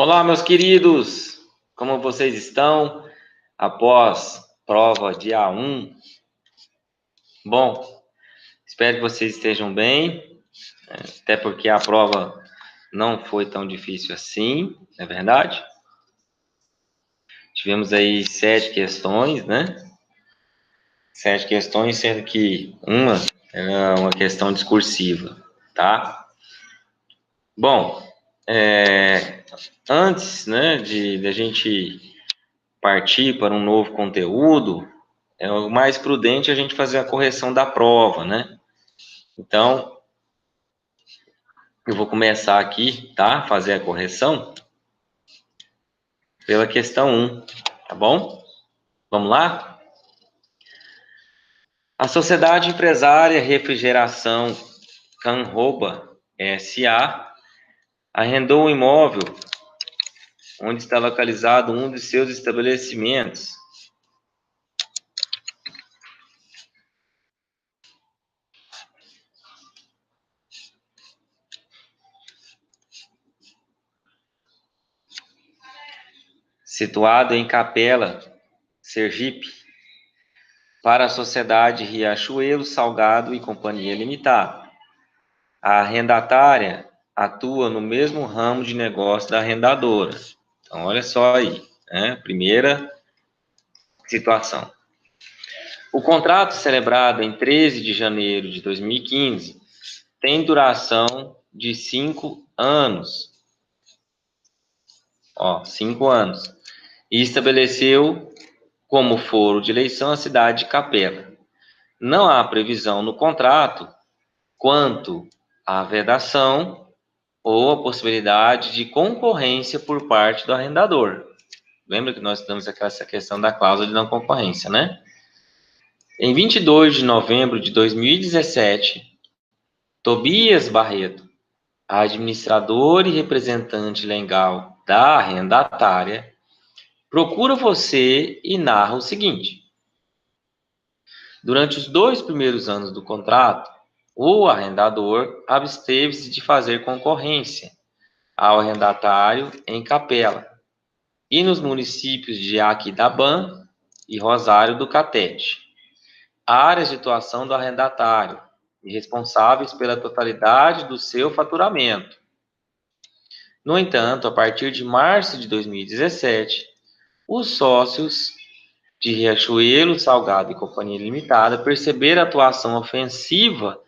Olá, meus queridos! Como vocês estão após prova dia 1? Bom, espero que vocês estejam bem, até porque a prova não foi tão difícil assim, não é verdade? Tivemos aí 7 questões, né? 7 questões, sendo que uma era uma questão discursiva, tá? Bom, antes, né, de a gente partir para um novo conteúdo, é o mais prudente a gente fazer a correção da prova, né? Então, eu vou começar aqui, tá? Fazer a correção pela questão 1, tá bom? Vamos lá? A Sociedade Empresária Refrigeração Canroba S.A. arrendou um imóvel onde está localizado um de seus estabelecimentos situado em Capela, Sergipe, para a Sociedade Riachuelo Salgado e Companhia Limitada. A arrendatária atua no mesmo ramo de negócio da arrendadora. Então, olha só aí, né? Primeira situação. O contrato celebrado em 13 de janeiro de 2015 tem duração de 5 anos. 5 anos. E estabeleceu como foro de eleição a cidade de Capela. Não há previsão no contrato quanto à vedação ou a possibilidade de concorrência por parte do arrendador. Lembra que nós temos essa questão da cláusula de não concorrência, né? Em 22 de novembro de 2017, Tobias Barreto, administrador e representante legal da arrendatária, procura você e narra o seguinte: durante os 2 primeiros anos do contrato, o arrendador absteve-se de fazer concorrência ao arrendatário em Capela e nos municípios de Aquidauana e Rosário do Catete, áreas de atuação do arrendatário e responsáveis pela totalidade do seu faturamento. No entanto, a partir de março de 2017, os sócios de Riachuelo Salgado e Companhia Limitada perceberam a atuação ofensiva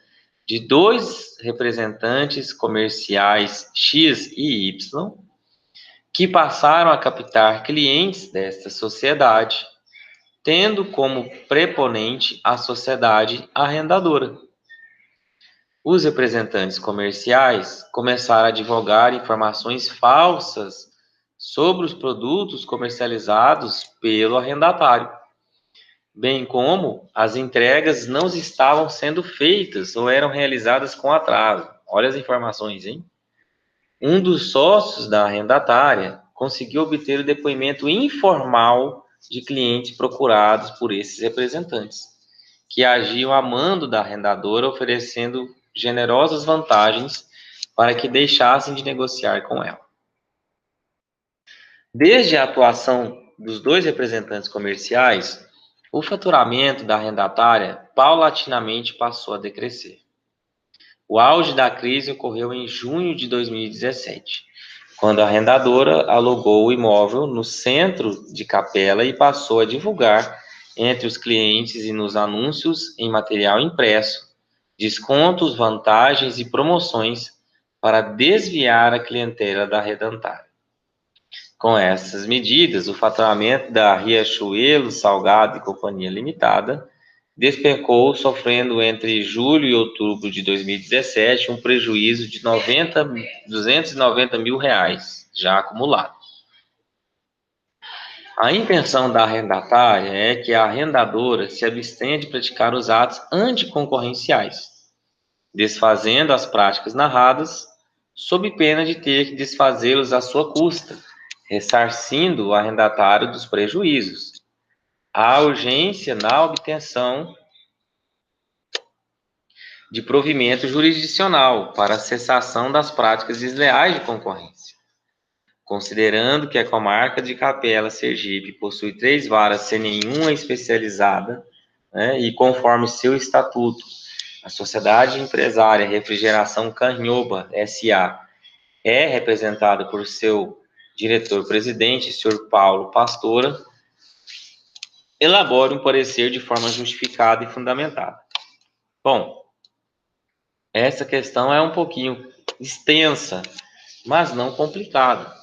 de 2 representantes comerciais X e Y, que passaram a captar clientes desta sociedade, tendo como preponente a sociedade arrendadora. Os representantes comerciais começaram a divulgar informações falsas sobre os produtos comercializados pelo arrendatário, bem como as entregas não estavam sendo feitas ou eram realizadas com atraso. Olha as informações, hein? Um dos sócios da arrendatária conseguiu obter o depoimento informal de clientes procurados por esses representantes, que agiam a mando da arrendadora, oferecendo generosas vantagens para que deixassem de negociar com ela. Desde a atuação dos 2 representantes comerciais, o faturamento da arrendatária paulatinamente passou a decrescer. O auge da crise ocorreu em junho de 2017, quando a arrendadora alugou o imóvel no centro de Capela e passou a divulgar entre os clientes e nos anúncios em material impresso descontos, vantagens e promoções para desviar a clientela da arrendatária. Com essas medidas, o faturamento da Riachuelo Salgado e Companhia Limitada despencou, sofrendo entre julho e outubro de 2017 um prejuízo de 290 mil reais, já acumulado. A intenção da arrendatária é que a arrendadora se abstenha de praticar os atos anticoncorrenciais, desfazendo as práticas narradas, sob pena de ter que desfazê-los à sua custa, ressarcindo o arrendatário dos prejuízos. Há urgência na obtenção de provimento jurisdicional para a cessação das práticas desleais de concorrência, considerando que a comarca de Capela, Sergipe, possui 3 varas sem nenhuma especializada, né, e conforme seu estatuto, a Sociedade Empresária Refrigeração Canhoba, S.A., é representada por seu diretor-presidente, senhor Paulo Pastora, elabore um parecer de forma justificada e fundamentada. Bom, essa questão é um pouquinho extensa, mas não complicada,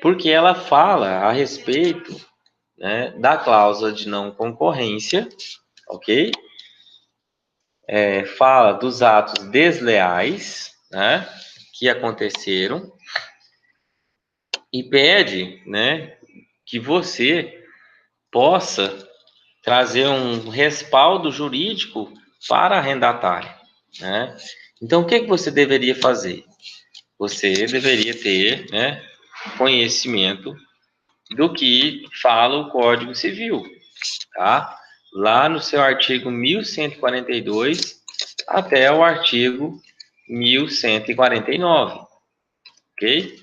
porque ela fala a respeito, né, da cláusula de não concorrência, ok? Fala dos atos desleais, né, que aconteceram e pede, né, que você possa trazer um respaldo jurídico para arrendatário, né? Então, o que você deveria fazer? Você deveria ter, né, conhecimento do que fala o Código Civil, tá? Lá no seu artigo 1142 até o artigo 1149, ok?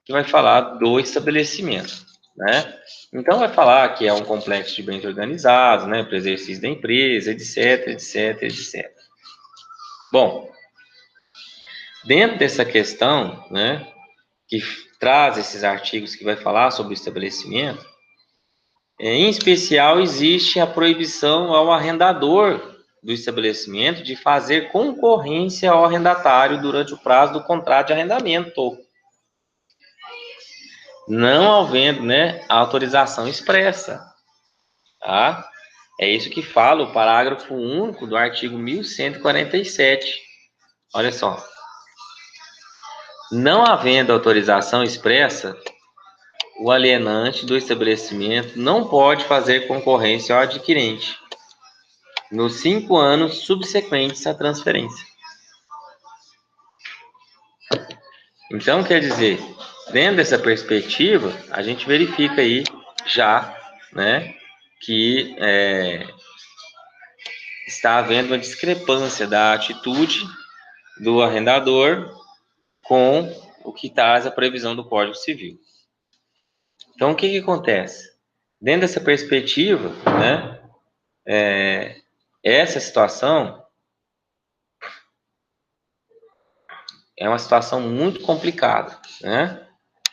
Que vai falar do estabelecimento, né? Então, vai falar que é um complexo de bens organizados, né, para exercício da empresa, etc, etc, etc. Bom, dentro dessa questão, né, que traz esses artigos que vai falar sobre o estabelecimento, em especial existe a proibição ao arrendador do estabelecimento de fazer concorrência ao arrendatário durante o prazo do contrato de arrendamento, não havendo, né, autorização expressa, tá? É isso que fala o parágrafo único do artigo 1147. Olha só. Não havendo autorização expressa, o alienante do estabelecimento não pode fazer concorrência ao adquirente nos 5 anos subsequentes à transferência. Então, quer dizer, dentro dessa perspectiva, a gente verifica aí já, né, que está havendo uma discrepância da atitude do arrendador com o que traz a previsão do Código Civil. Então, o que acontece? Dentro dessa perspectiva, né, essa situação é uma situação muito complicada, né?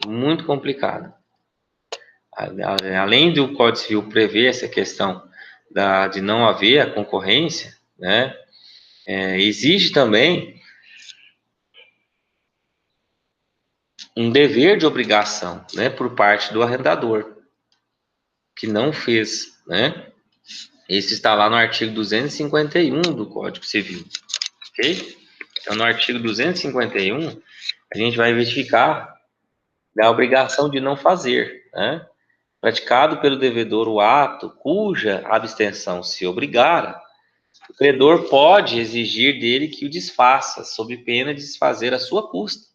Muito complicada. Além do Código Civil prever essa questão de não haver a concorrência, né? Existe também um dever de obrigação, né, por parte do arrendador, que não fez, né? Esse está lá no artigo 251 do Código Civil, ok? Então, no artigo 251, a gente vai verificar da obrigação de não fazer, né? Praticado pelo devedor o ato cuja abstenção se obrigar, o credor pode exigir dele que o desfaça, sob pena de desfazer a sua custa,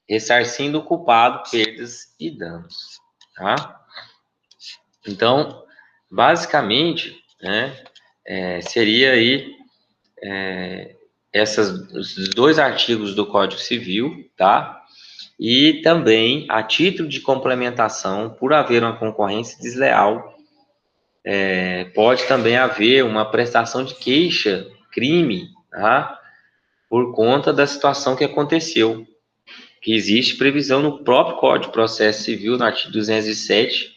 ressarcindo o culpado perdas e danos, tá? Então, basicamente, né, seria aí os 2 artigos do Código Civil, tá? E também, a título de complementação, por haver uma concorrência desleal, pode também haver uma prestação de queixa, crime, tá? Por conta da situação que aconteceu. Que existe previsão no próprio Código de Processo Civil, no artigo 207,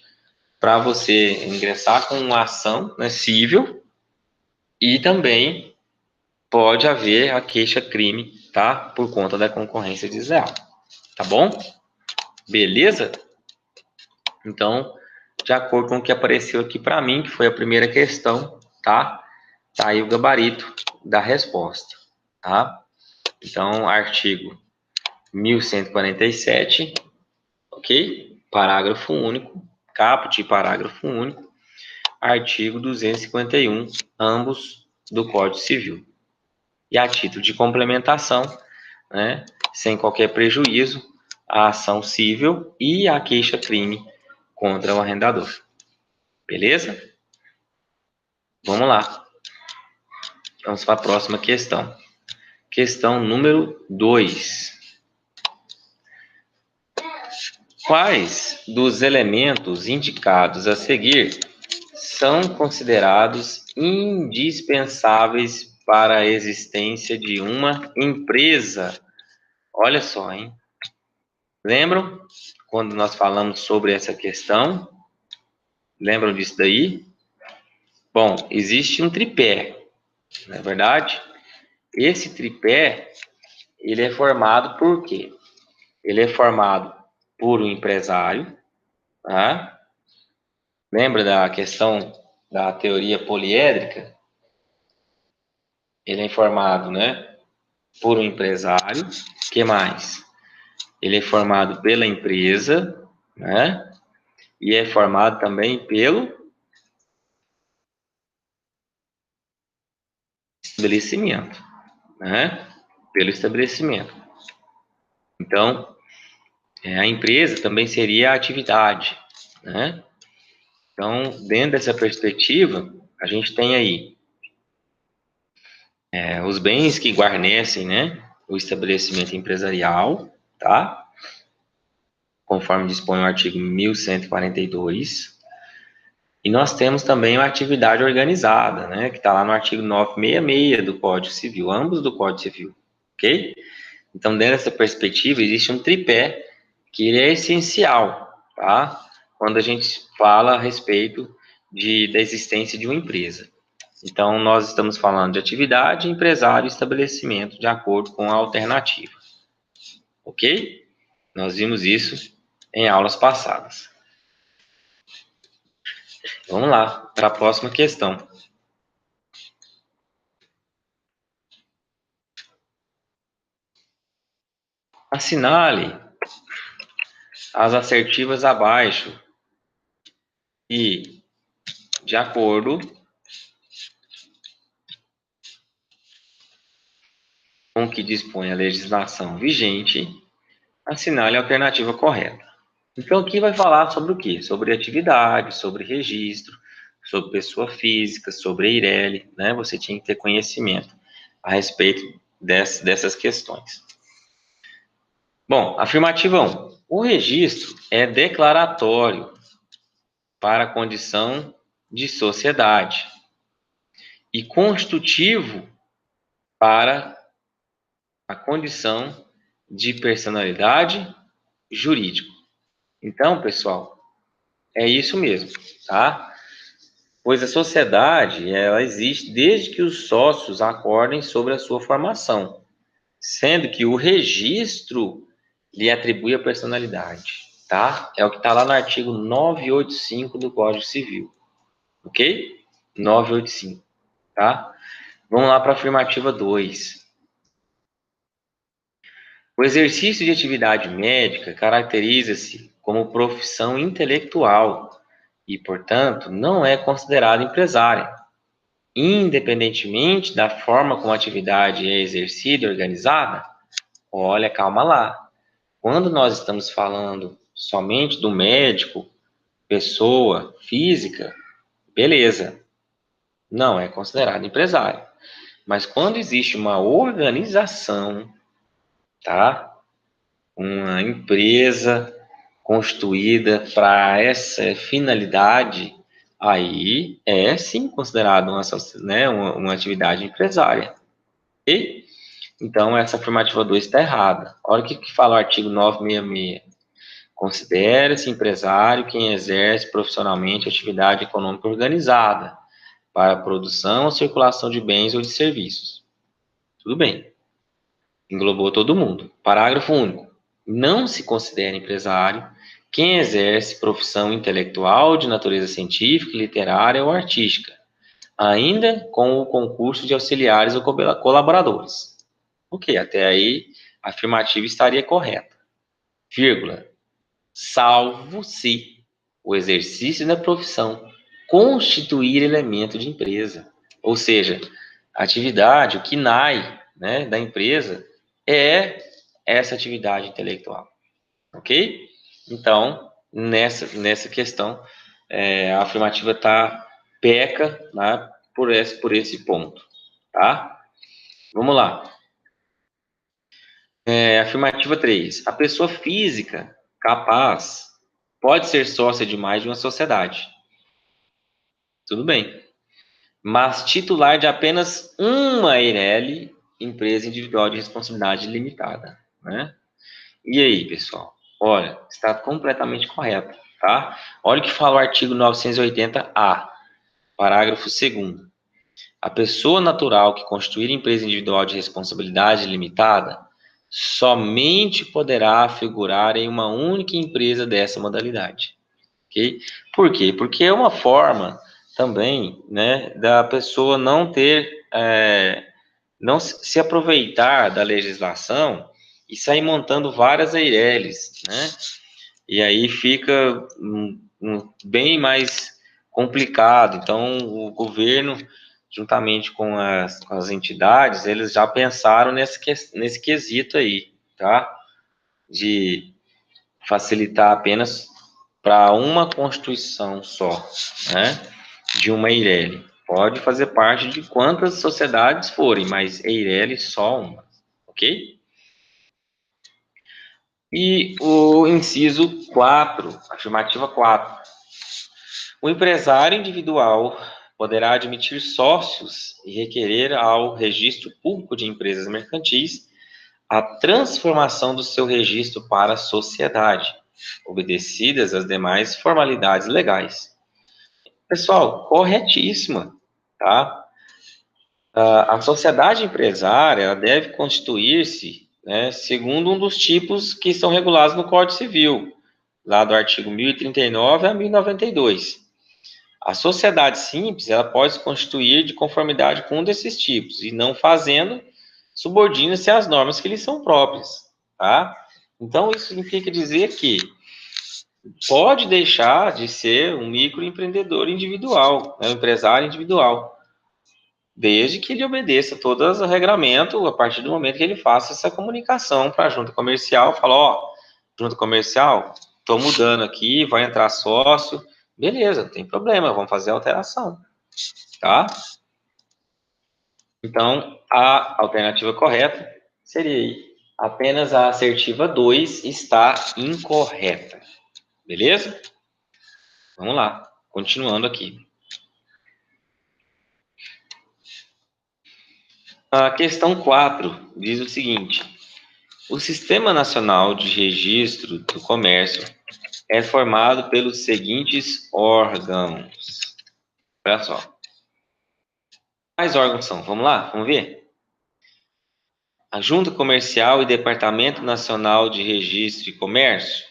para você ingressar com uma ação, né, civil, e também pode haver a queixa-crime, tá? Por conta da concorrência desleal. Tá bom? Beleza? Então, de acordo com o que apareceu aqui para mim, que foi a primeira questão, tá? Tá aí o gabarito da resposta, tá? Então, artigo 1147, ok? Parágrafo único, caput e parágrafo único, artigo 251, ambos do Código Civil. E a título de complementação, né, sem qualquer prejuízo, a ação civil e a queixa-crime contra o arrendador. Beleza? Vamos lá. Vamos para a próxima questão. Questão número 2. Quais dos elementos indicados a seguir são considerados indispensáveis para a existência de uma empresa? Olha só, hein? Lembram quando nós falamos sobre essa questão? Lembram disso daí? Bom, existe um tripé, não é verdade? Esse tripé, ele é formado por quê? Ele é formado por um empresário, tá? Lembra da questão da teoria poliédrica? Ele é formado, né, por um empresário. Que mais? Ele é formado pela empresa, né? E é formado também pelo estabelecimento, né? Pelo estabelecimento. Então, a empresa também seria a atividade, né? Então, dentro dessa perspectiva, a gente tem aí os bens que guarnecem, né, o estabelecimento empresarial, tá? Conforme dispõe o artigo 1142. E nós temos também a atividade organizada, né, que está lá no artigo 966 do Código Civil, ambos do Código Civil, ok? Então, dentro dessa perspectiva, existe um tripé que ele é essencial, tá? Quando a gente fala a respeito da existência de uma empresa. Então, nós estamos falando de atividade, empresário e estabelecimento, de acordo com a alternativa. Ok? Nós vimos isso em aulas passadas. Vamos lá, para a próxima questão. Assinale as assertivas abaixo e, de acordo com o que dispõe a legislação vigente, assinale a alternativa correta. Então, aqui vai falar sobre o quê? Sobre atividade, sobre registro, sobre pessoa física, sobre EIRELI, né? Você tinha que ter conhecimento a respeito dessas questões. Bom, afirmativa 1. O registro é declaratório para a condição de sociedade e constitutivo para a condição de personalidade jurídica. Então, pessoal, é isso mesmo, tá? Pois a sociedade, ela existe desde que os sócios acordem sobre a sua formação, sendo que o registro lhe atribui a personalidade, tá? É o que está lá no artigo 985 do Código Civil, ok? 985, tá? Vamos lá para a afirmativa 2. O exercício de atividade médica caracteriza-se como profissão intelectual e, portanto, não é considerado empresária, independentemente da forma como a atividade é exercida e organizada. Olha, calma lá. Quando nós estamos falando somente do médico, pessoa física, beleza, não é considerado empresário. Mas quando existe uma organização, tá? Uma empresa constituída para essa finalidade, aí é sim considerado uma atividade empresária. Ok? Então, essa afirmativa 2 está errada. Olha o que fala o artigo 966. Considera-se empresário quem exerce profissionalmente atividade econômica organizada para a produção ou circulação de bens ou de serviços. Tudo bem. Englobou todo mundo. Parágrafo único. Não se considera empresário quem exerce profissão intelectual de natureza científica, literária ou artística, ainda com o concurso de auxiliares ou colaboradores. Ok, até aí a afirmativa estaria correta. Vírgula. Salvo se o exercício da profissão constituir elemento de empresa. Ou seja, a atividade, o KNAI, né, da empresa, é essa atividade intelectual. Ok? Então, nessa questão, a afirmativa peca, né, por esse ponto. Tá? Vamos lá. Afirmativa 3. A pessoa física capaz pode ser sócia de mais de uma sociedade. Tudo bem. Mas titular de apenas uma EIRELI, empresa individual de responsabilidade limitada, né? E aí, pessoal? Olha, está completamente correto, tá? Olha o que fala o artigo 980-A, parágrafo 2º. A pessoa natural que constituir empresa individual de responsabilidade limitada somente poderá figurar em uma única empresa dessa modalidade, ok? Por quê? Porque é uma forma também, né, da pessoa não ter, não se aproveitar da legislação e sair montando várias EIRELIs, né? E aí fica bem mais complicado. Então, o governo, juntamente com as entidades, eles já pensaram nesse quesito aí, tá? De facilitar apenas para uma constituição só, né? De uma EIRELI. Pode fazer parte de quantas sociedades forem, mas EIRELI só uma, ok? E o inciso 4, afirmativa 4. O empresário individual poderá admitir sócios e requerer ao Registro Público de Empresas Mercantis a transformação do seu registro para sociedade, obedecidas as demais formalidades legais. Pessoal, corretíssima, tá? A sociedade empresária ela deve constituir-se, né, segundo um dos tipos que são regulados no Código Civil, lá do artigo 1039 a 1092. A sociedade simples, ela pode se constituir de conformidade com um desses tipos, e não fazendo, subordina-se às normas que lhe são próprias, tá? Então, isso significa dizer que pode deixar de ser um microempreendedor individual, né, um empresário individual, desde que ele obedeça todos os regramentos, a partir do momento que ele faça essa comunicação para a junta comercial, fala, ó, junta comercial, estou mudando aqui, vai entrar sócio, beleza, não tem problema, vamos fazer a alteração, tá? Então, a alternativa correta seria aí, apenas a assertiva 2 está incorreta, beleza? Vamos lá, continuando aqui. A questão 4 diz o seguinte: o Sistema Nacional de Registro do Comércio é formado pelos seguintes órgãos. Olha só. Quais órgãos são? Vamos lá, vamos ver? A Junta Comercial e Departamento Nacional de Registro e Comércio.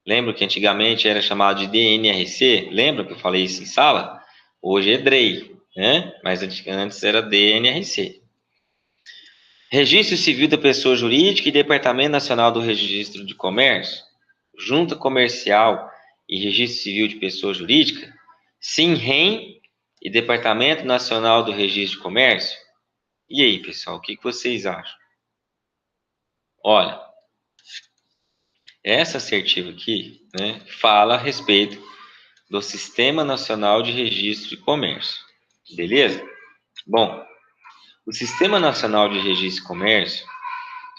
Lembra que antigamente era chamado de DNRC? Lembra que eu falei isso em sala? Hoje é DREI, né? Mas antes era DNRC. Registro Civil da Pessoa Jurídica e Departamento Nacional do Registro de Comércio, Junta Comercial e Registro Civil de Pessoa Jurídica, SINREM e Departamento Nacional do Registro de Comércio. E aí, pessoal, o que vocês acham? Olha, essa assertiva aqui, né, fala a respeito do Sistema Nacional de Registro de Comércio, beleza? Bom, o Sistema Nacional de Registro de Comércio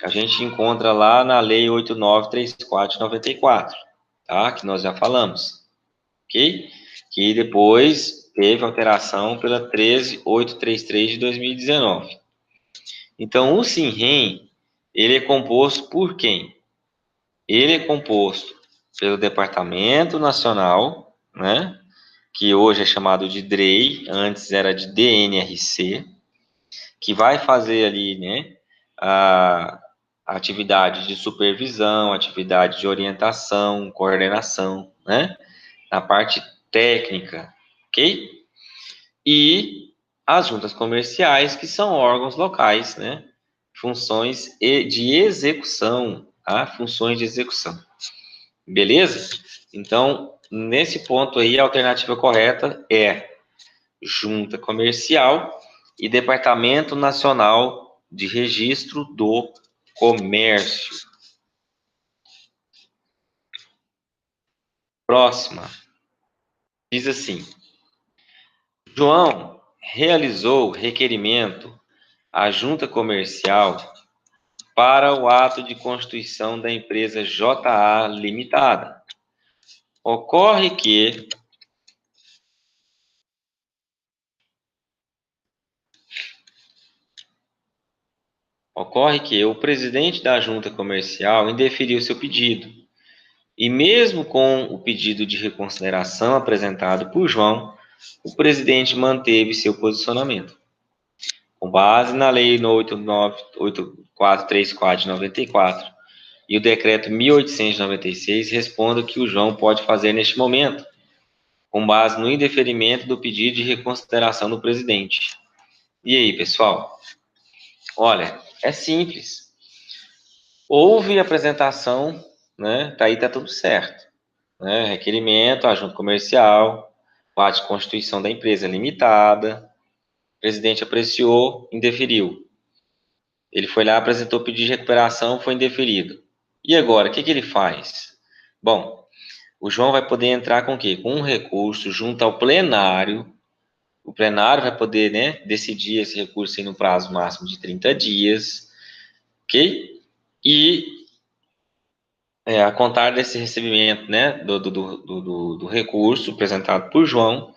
a gente encontra lá na Lei 8.934 de 94, tá? Que nós já falamos, ok? Que depois teve alteração pela 13.833 de 2019. Então, o SINREM, ele é composto por quem? Ele é composto pelo Departamento Nacional, né? Que hoje é chamado de DREI, antes era de DNRC, que vai fazer ali, né? A atividade de supervisão, atividade de orientação, coordenação, né? Na parte técnica, ok? E as juntas comerciais, que são órgãos locais, né? Funções de execução, tá? Funções de execução. Beleza? Então, nesse ponto aí, a alternativa correta é junta comercial e Departamento Nacional de Registro do Comércio. Próxima. Diz assim: João realizou requerimento à junta comercial para o ato de constituição da empresa JA Limitada. Ocorre que o presidente da junta comercial indeferiu seu pedido, e mesmo com o pedido de reconsideração apresentado por João, o presidente manteve seu posicionamento. Com base na Lei 8434 de 94 e o Decreto 1896, respondo que o João pode fazer neste momento, com base no indeferimento do pedido de reconsideração do presidente. E aí, pessoal? Olha, é simples. Houve apresentação, né? Tá aí, tá tudo certo. Né? Requerimento, a junta comercial, o ato de constituição da empresa limitada, o presidente apreciou, indeferiu. Ele foi lá, apresentou pedido de recuperação, foi indeferido. E agora, o que ele faz? Bom, o João vai poder entrar com o quê? Com um recurso junto ao plenário. O plenário vai poder, né, decidir esse recurso no prazo máximo de 30 dias, ok? E a contar desse recebimento, né, do recurso apresentado por João,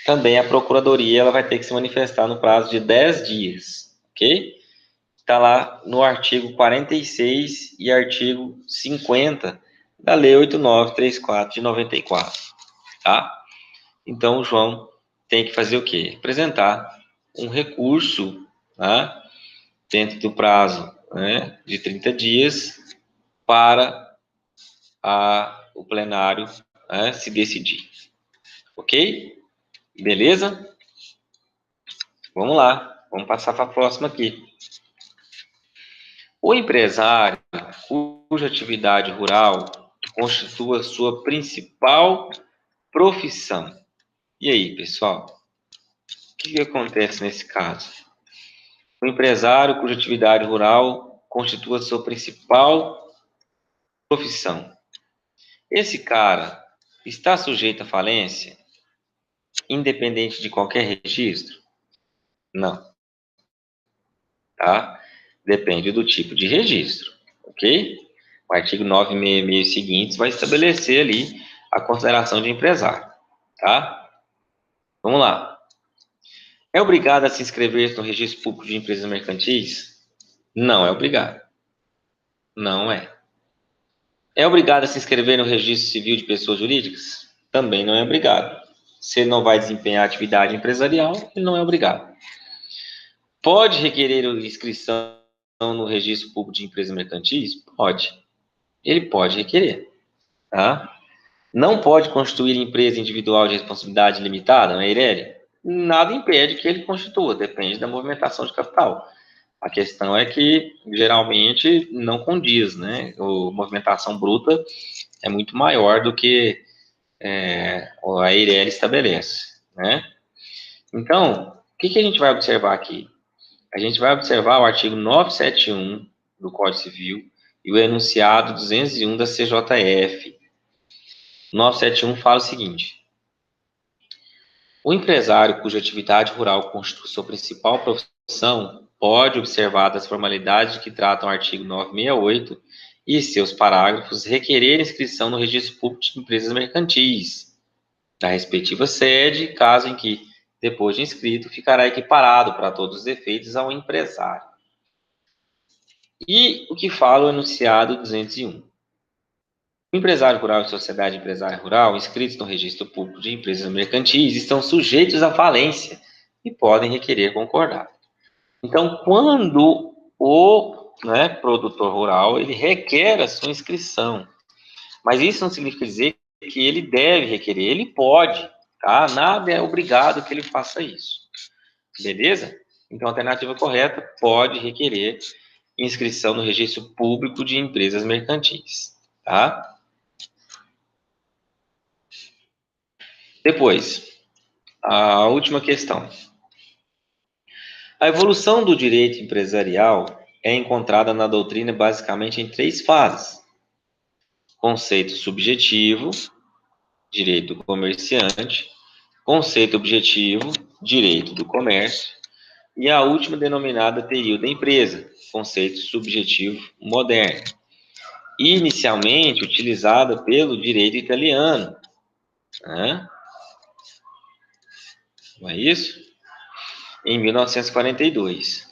também a procuradoria ela vai ter que se manifestar no prazo de 10 dias, ok? Está lá no artigo 46 e artigo 50 da Lei 8934 de 94, tá? Então, o João tem que fazer o quê? Apresentar um recurso, tá? Dentro do prazo, né, de 30 dias para o plenário, né, se decidir. Ok? Beleza? Vamos lá. Vamos passar para a próxima aqui. O empresário cuja atividade rural constitua sua principal profissão. E aí, pessoal? O que acontece nesse caso? O empresário cuja atividade rural constitua sua principal profissão. Esse cara está sujeito à falência, independente de qualquer registro? Não, tá? Depende do tipo de registro, ok? O artigo 966 e seguintes vai estabelecer ali a consideração de empresário, tá? Vamos lá. É obrigado a se inscrever no registro público de empresas mercantis? Não é obrigado. Não é. É obrigado a se inscrever no registro civil de pessoas jurídicas? Também não é obrigado. Se ele não vai desempenhar atividade empresarial, ele não é obrigado. Pode requerer inscrição no registro público de empresas mercantis? Pode. Ele pode requerer, tá? Não pode constituir empresa individual de responsabilidade limitada, né, Ireli? Nada impede que ele constitua, depende da movimentação de capital. A questão é que, geralmente, não condiz, né? A movimentação bruta é muito maior do que a Eireli estabelece, né? Então, o que a gente vai observar aqui? A gente vai observar o artigo 971 do Código Civil e o enunciado 201 da CJF. 971 fala o seguinte: o empresário cuja atividade rural constitui sua principal profissão pode, observar das formalidades de que tratam o artigo 968 e seus parágrafos, requerer inscrição no registro público de empresas mercantis da respectiva sede, caso em que, depois de inscrito, ficará equiparado para todos os efeitos ao empresário. E o que fala o enunciado 201? O empresário rural e sociedade empresária rural inscritos no registro público de empresas mercantis estão sujeitos à falência e podem requerer concordado. Então, quando o produtor rural ele requer a sua inscrição, mas isso não significa dizer que ele deve requerer, ele pode, tá? Nada é obrigado que ele faça isso, beleza? Então, a alternativa correta pode requerer inscrição no registro público de empresas mercantis, tá? Depois, a última questão. A evolução do direito empresarial é encontrada na doutrina basicamente em 3 fases: conceito subjetivo, direito do comerciante; conceito objetivo, direito do comércio; E a última denominada teria o da empresa, conceito subjetivo moderno, inicialmente utilizada pelo direito italiano, né? Não é isso? Em 1942.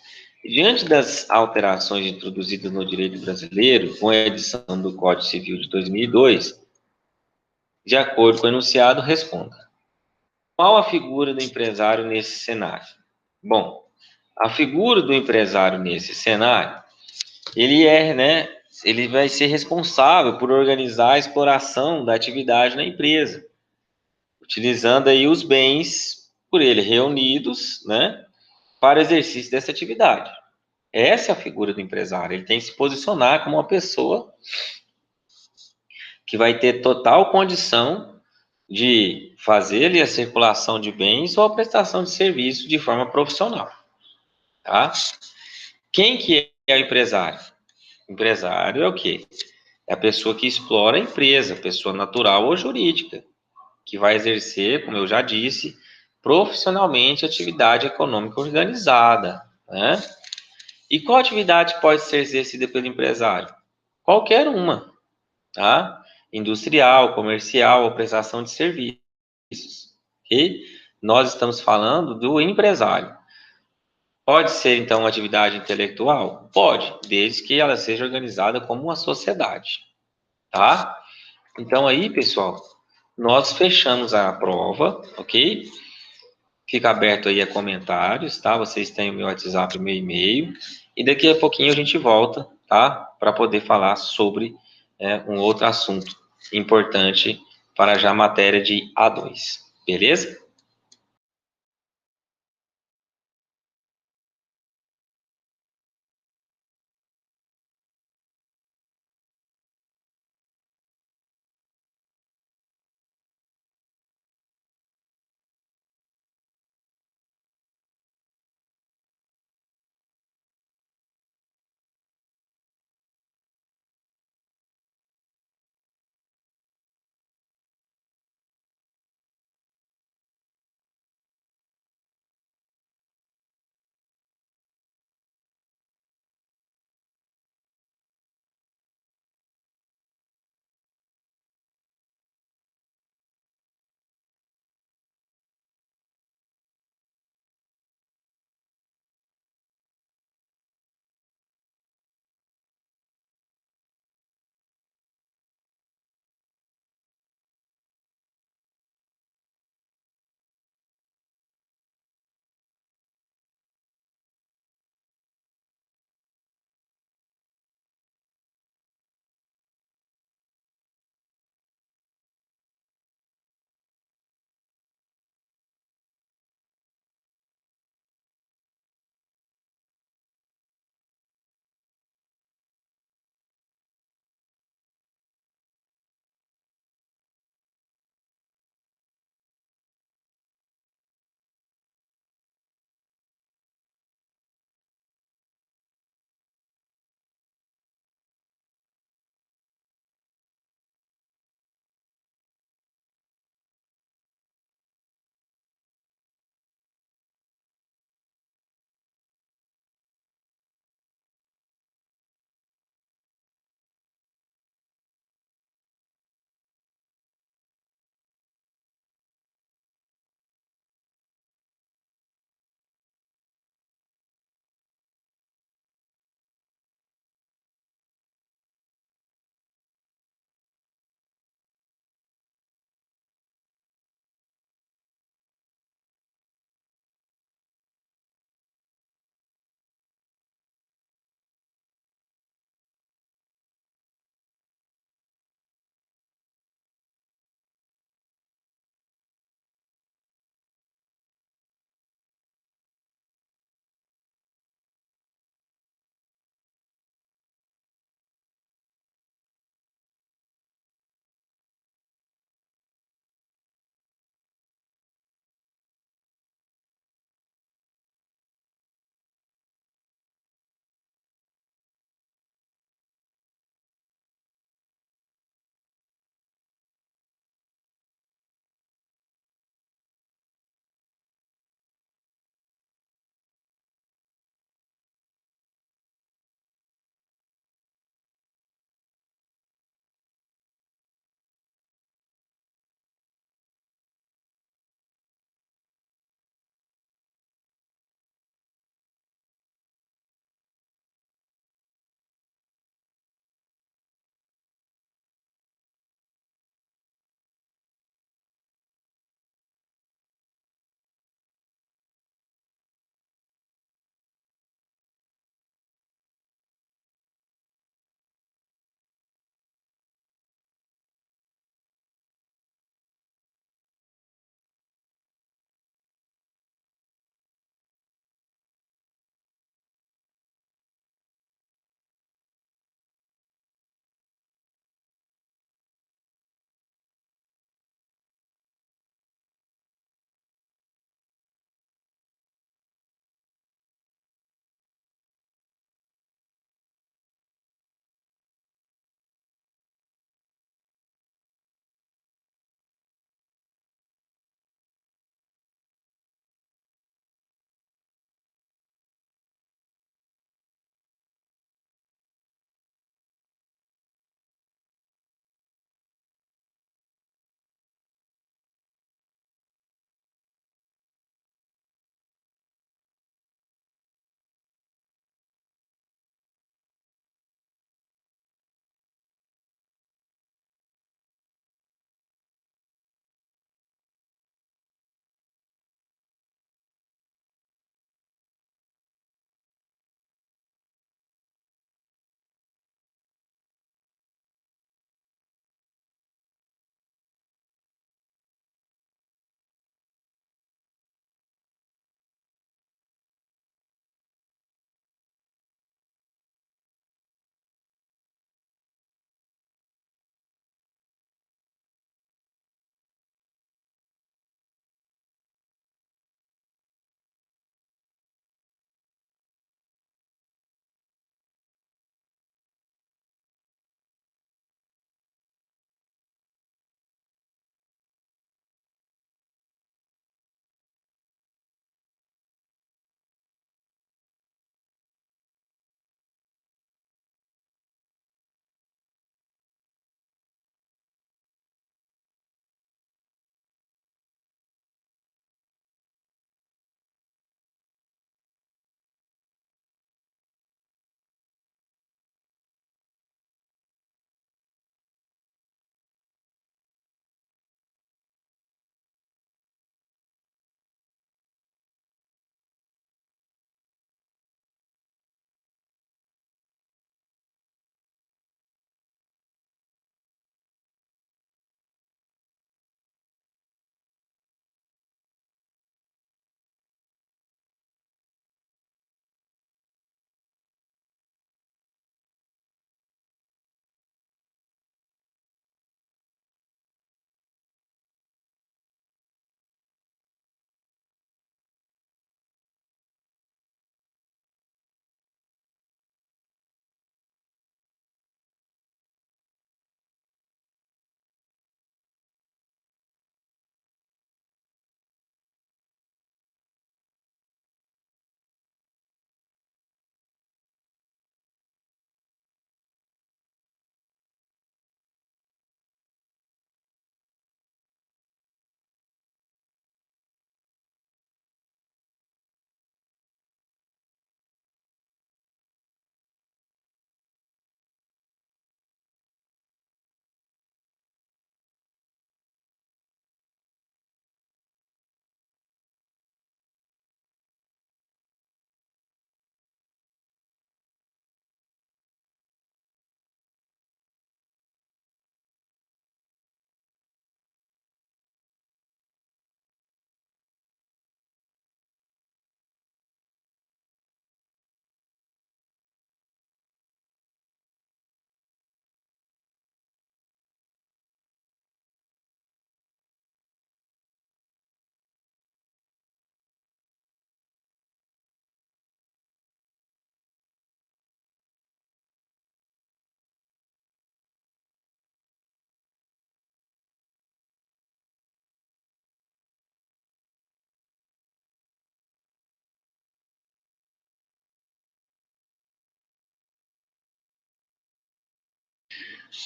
Diante das alterações introduzidas no direito brasileiro, com a edição do Código Civil de 2002, de acordo com o enunciado, responda. Qual a figura do empresário nesse cenário? Bom, a figura do empresário nesse cenário, né, ele vai ser responsável por organizar a exploração da atividade na empresa, utilizando aí os bens por ele reunidos, né, para o exercício dessa atividade. Essa é a figura do empresário. Ele tem que se posicionar como uma pessoa que vai ter total condição de fazer ali a circulação de bens ou a prestação de serviço de forma profissional, tá? Quem que é o empresário? O empresário é o quê? É a pessoa que explora a empresa, pessoa natural ou jurídica, que vai exercer, como eu já disse, profissionalmente atividade econômica organizada, né? E qual atividade pode ser exercida pelo empresário? Qualquer uma, tá? Industrial, comercial ou prestação de serviços, ok? Nós estamos falando do empresário. Pode ser, então, uma atividade intelectual? Pode, desde que ela seja organizada como uma sociedade, tá? Então, aí, pessoal, nós fechamos a prova, ok? Fica aberto aí a comentários, tá? Vocês têm o meu WhatsApp e o meu e-mail. E daqui a pouquinho a gente volta, tá? Para poder falar sobre um outro assunto importante para já a matéria de A2. Beleza?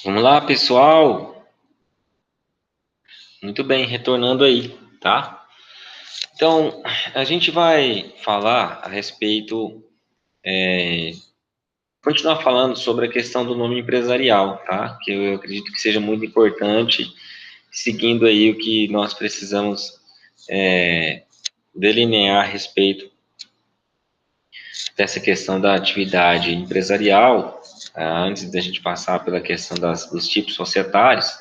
Vamos lá, pessoal. Muito bem, retornando aí, tá? Então, a gente vai falar a respeito, continuar falando sobre a questão do nome empresarial, tá? Que eu acredito que seja muito importante, seguindo aí o que nós precisamos delinear a respeito dessa questão da atividade empresarial, antes da gente passar pela questão dos tipos societários,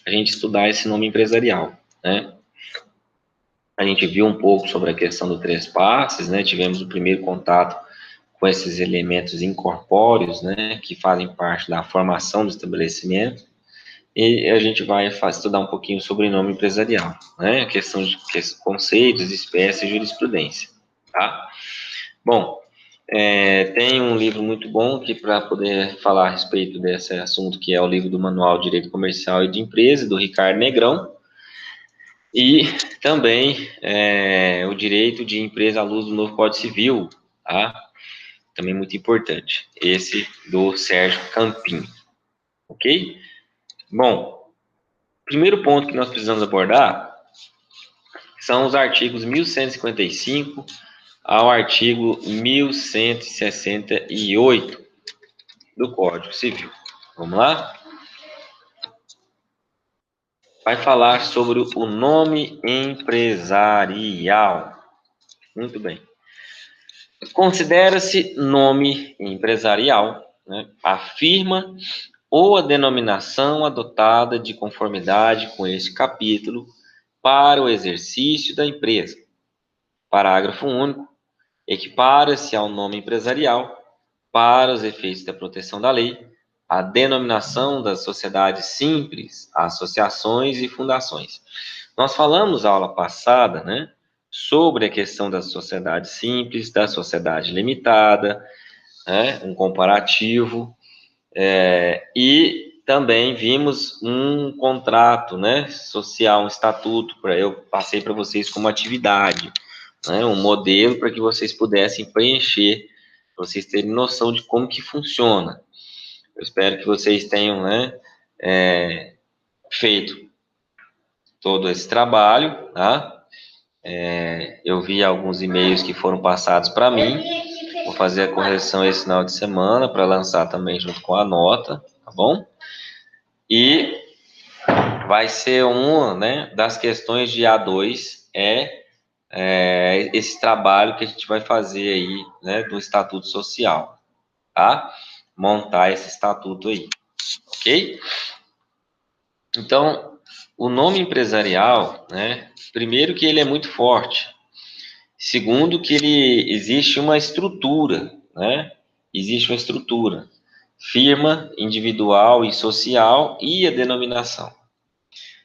a gente estudar esse nome empresarial, né? A gente viu um pouco sobre a questão do três passes, né? Tivemos o primeiro contato com esses elementos incorpóreos, né? Que fazem parte da formação do estabelecimento. E a gente vai estudar um pouquinho sobre nome empresarial, né? A questão de conceitos, espécies e jurisprudência, tá? Bom, tem um livro muito bom aqui para poder falar a respeito desse assunto, que é o livro do Manual de Direito Comercial e de Empresa, do Ricardo Negrão, e também o Direito de Empresa à Luz do Novo Código Civil, tá? Também muito importante, esse do Sérgio Campinho, ok? Bom, primeiro ponto que nós precisamos abordar são os artigos 1155 ao artigo 1168 do Código Civil. Vamos lá? Vai falar sobre o nome empresarial. Muito bem. Considera-se nome empresarial, né, a firma ou a denominação adotada de conformidade com este capítulo para o exercício da empresa. Parágrafo único. Equipara-se ao nome empresarial, para os efeitos da proteção da lei, a denominação das sociedades simples, associações e fundações. Nós falamos na aula passada, né, sobre a questão da sociedade simples, da sociedade limitada, né, um comparativo, e também vimos um contrato, né, social, um estatuto, eu passei para vocês como atividade, né, um modelo para que vocês pudessem preencher, para vocês terem noção de como que funciona. Eu espero que vocês tenham, né, feito todo esse trabalho, tá? Eu vi alguns e-mails que foram passados para mim, vou fazer a correção esse final de semana para lançar também junto com a nota, tá bom? E vai ser uma, né, das questões de A2 esse trabalho que a gente vai fazer aí, né, do Estatuto Social, tá? Montar esse estatuto aí, ok? Então, o nome empresarial, né, primeiro que ele é muito forte, segundo que ele existe uma estrutura, né? Existe uma estrutura, firma, individual e social e a denominação.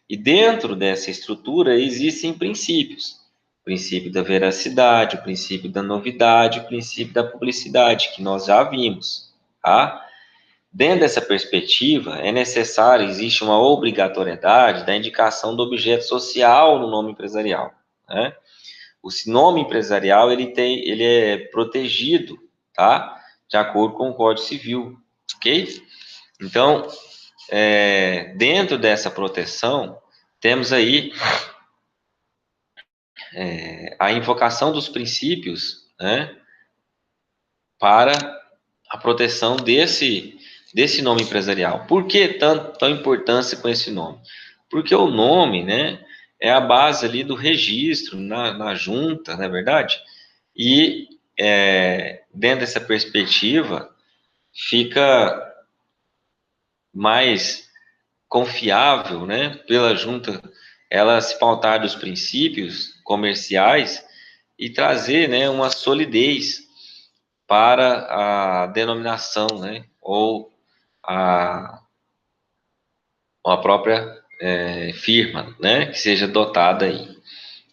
E dentro dessa estrutura existem princípios. O princípio da veracidade, o princípio da novidade, o princípio da publicidade, que nós já vimos, tá? Dentro dessa perspectiva, é necessário, existe uma obrigatoriedade da indicação do objeto social no nome empresarial, né? O nome empresarial, ele é protegido, tá? De acordo com o Código Civil, ok? Então, dentro dessa proteção, temos aí a invocação dos princípios, né, para a proteção desse nome empresarial. Por que tão importância com esse nome? Porque o nome, né, é a base ali do registro na junta, não é verdade? E dentro dessa perspectiva, fica mais confiável, né, pela junta, ela se pautar dos princípios comerciais e trazer, né, uma solidez para a denominação, né, ou a própria firma, né, que seja dotada aí.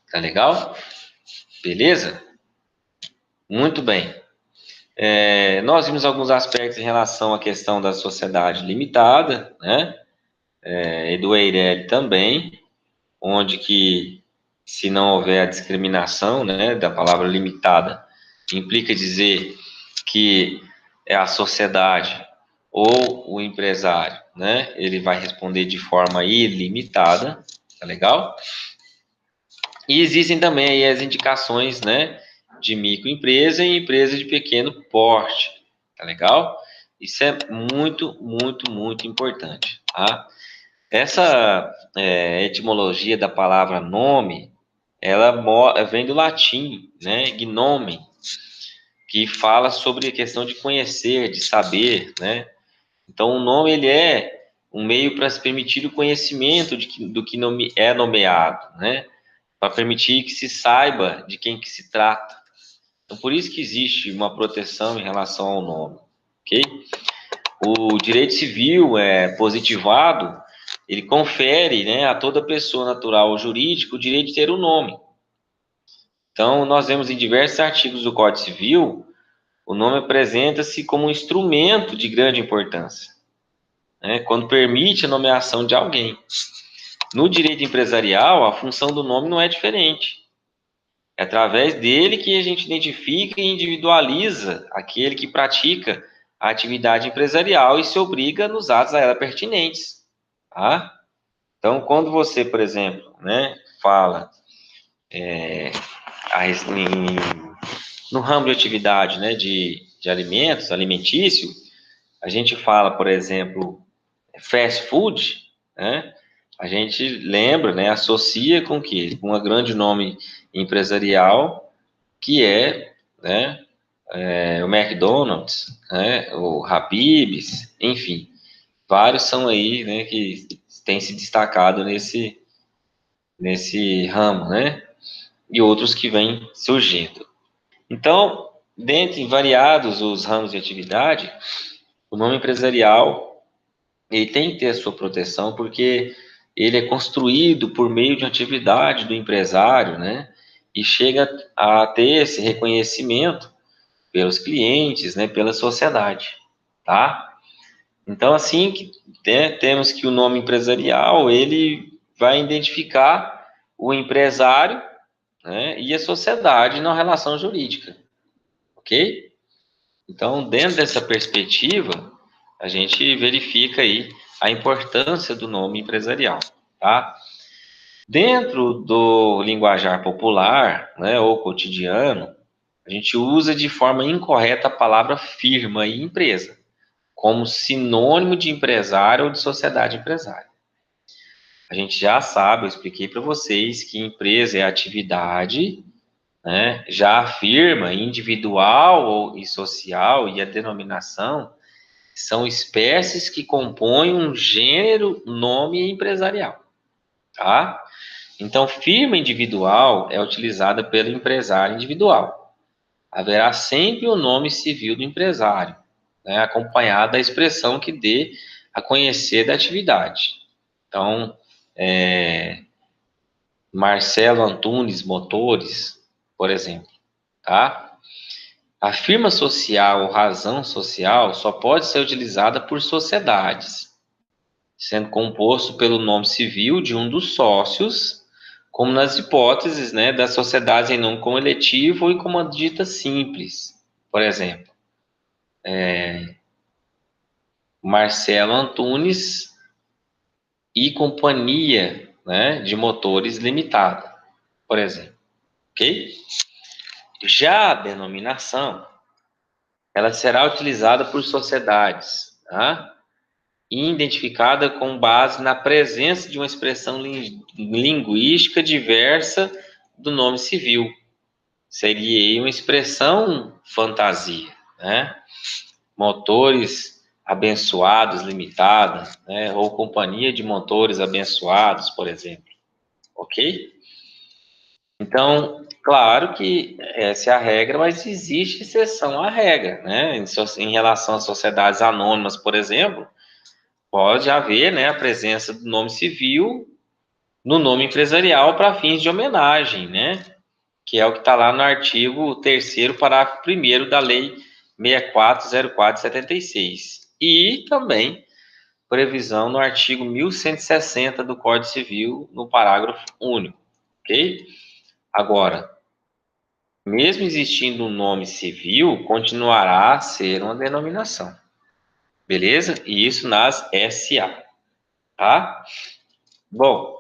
Tá legal? Beleza? Muito bem. Nós vimos alguns aspectos em relação à questão da sociedade limitada, né, e do EIRELI também, onde que, se não houver a discriminação, né, da palavra limitada, implica dizer que é a sociedade ou o empresário, né? Ele vai responder de forma ilimitada, tá legal? E existem também aí as indicações, né, de microempresa e empresa de pequeno porte, tá legal? Isso é muito, muito, muito importante, tá? Essa etimologia da palavra nome, ela vem do latim, né, gnome, que fala sobre a questão de conhecer, de saber, né? Então, o nome ele é um meio para se permitir o conhecimento do que é nomeado, né? Para permitir que se saiba de quem que se trata. Então, por isso que existe uma proteção em relação ao nome, ok? O direito civil é positivado, ele confere, né, a toda pessoa natural ou jurídica o direito de ter um nome. Então, nós vemos em diversos artigos do Código Civil, o nome apresenta-se como um instrumento de grande importância, né, quando permite a nomeação de alguém. No direito empresarial, a função do nome não é diferente. É através dele que a gente identifica e individualiza aquele que pratica a atividade empresarial e se obriga nos atos a ela pertinentes, tá? Então, quando você, por exemplo, né, fala no ramo de atividade, né, de alimentos, alimentício, a gente fala, por exemplo, fast food, né? A gente lembra, né, associa com o quê? Com um grande nome empresarial que é, né, o McDonald's, né, o Habib's, enfim, vários são aí, né, que têm se destacado nesse ramo, né, e outros que vêm surgindo. Então, dentre variados os ramos de atividade, o nome empresarial ele tem que ter a sua proteção porque ele é construído por meio de atividade do empresário, né, e chega a ter esse reconhecimento pelos clientes, né, pela sociedade, tá? Então, assim, né, temos que o nome empresarial, ele vai identificar o empresário, né, e a sociedade na relação jurídica, ok? Então, dentro dessa perspectiva, a gente verifica aí a importância do nome empresarial, tá? Dentro do linguajar popular, né, ou cotidiano, a gente usa de forma incorreta a palavra firma e empresa, como sinônimo de empresário ou de sociedade empresária. A gente já sabe, eu expliquei para vocês que empresa é atividade, né? Já a firma individual e social e a denominação são espécies que compõem um gênero nome empresarial, tá? Então, firma individual é utilizada pelo empresário individual. Haverá sempre o nome civil do empresário, né, acompanhado da expressão que dê a conhecer da atividade. Então, Marcelo Antunes Motores, por exemplo, tá? A firma social ou razão social só pode ser utilizada por sociedades, sendo composto pelo nome civil de um dos sócios, como nas hipóteses, né, das sociedades em nome coletivo ou em comandita simples, por exemplo. Marcelo Antunes e Companhia, né, de Motores Limitada, por exemplo, ok? Já a denominação, ela será utilizada por sociedades, tá? E identificada com base na presença de uma expressão linguística diversa do nome civil. Seria uma expressão fantasia, né? Motores Abençoados Limitada, né? Ou Companhia de Motores Abençoados, por exemplo, ok? Então, claro que essa é a regra, mas existe exceção à regra, né? Em relação às sociedades anônimas, por exemplo, pode haver, né, a presença do nome civil no nome empresarial para fins de homenagem, né? Que é o que está lá no artigo 3º, parágrafo 1º da Lei 6404/76. E também previsão no artigo 1160 do Código Civil, no parágrafo único, ok? Agora, mesmo existindo um nome civil, continuará a ser uma denominação. Beleza? E isso nas SA, tá? Bom,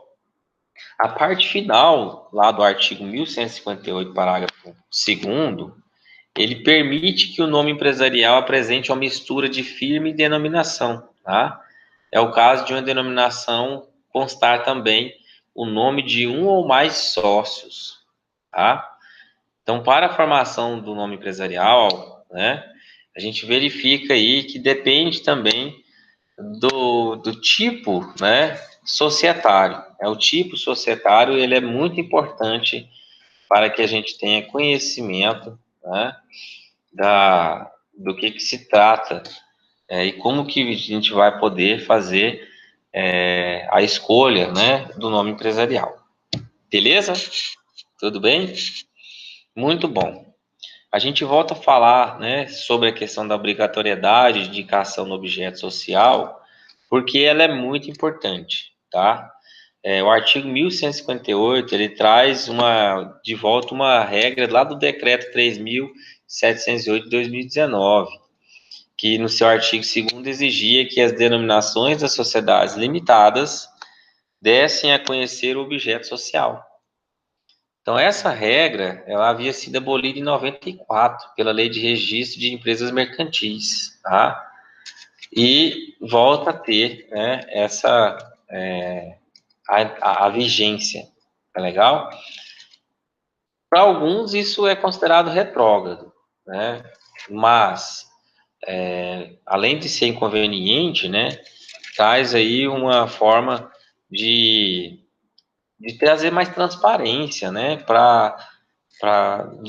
a parte final lá do artigo 1158, parágrafo 2º, ele permite que o nome empresarial apresente uma mistura de firma e denominação, tá? É o caso de uma denominação constar também o nome de um ou mais sócios, tá? Então, para a formação do nome empresarial, né, a gente verifica aí que depende também do tipo, né, societário. O tipo societário, ele é muito importante para que a gente tenha conhecimento, né, do que se trata, e como que a gente vai poder fazer a escolha, né, do nome empresarial. Beleza? Tudo bem? Muito bom. A gente volta a falar, né, sobre a questão da obrigatoriedade de indicação no objeto social, porque ela é muito importante, tá? O artigo 1158, ele traz de volta uma regra lá do decreto 3.708 de 2019, que no seu artigo 2º exigia que as denominações das sociedades limitadas dessem a conhecer o objeto social. Então, essa regra, ela havia sido abolida em 94 pela Lei de Registro de Empresas Mercantis, tá? E volta a ter, né, a vigência, tá legal? Para alguns, isso é considerado retrógrado, né? Mas, além de ser inconveniente, né, traz aí uma forma de trazer mais transparência, né,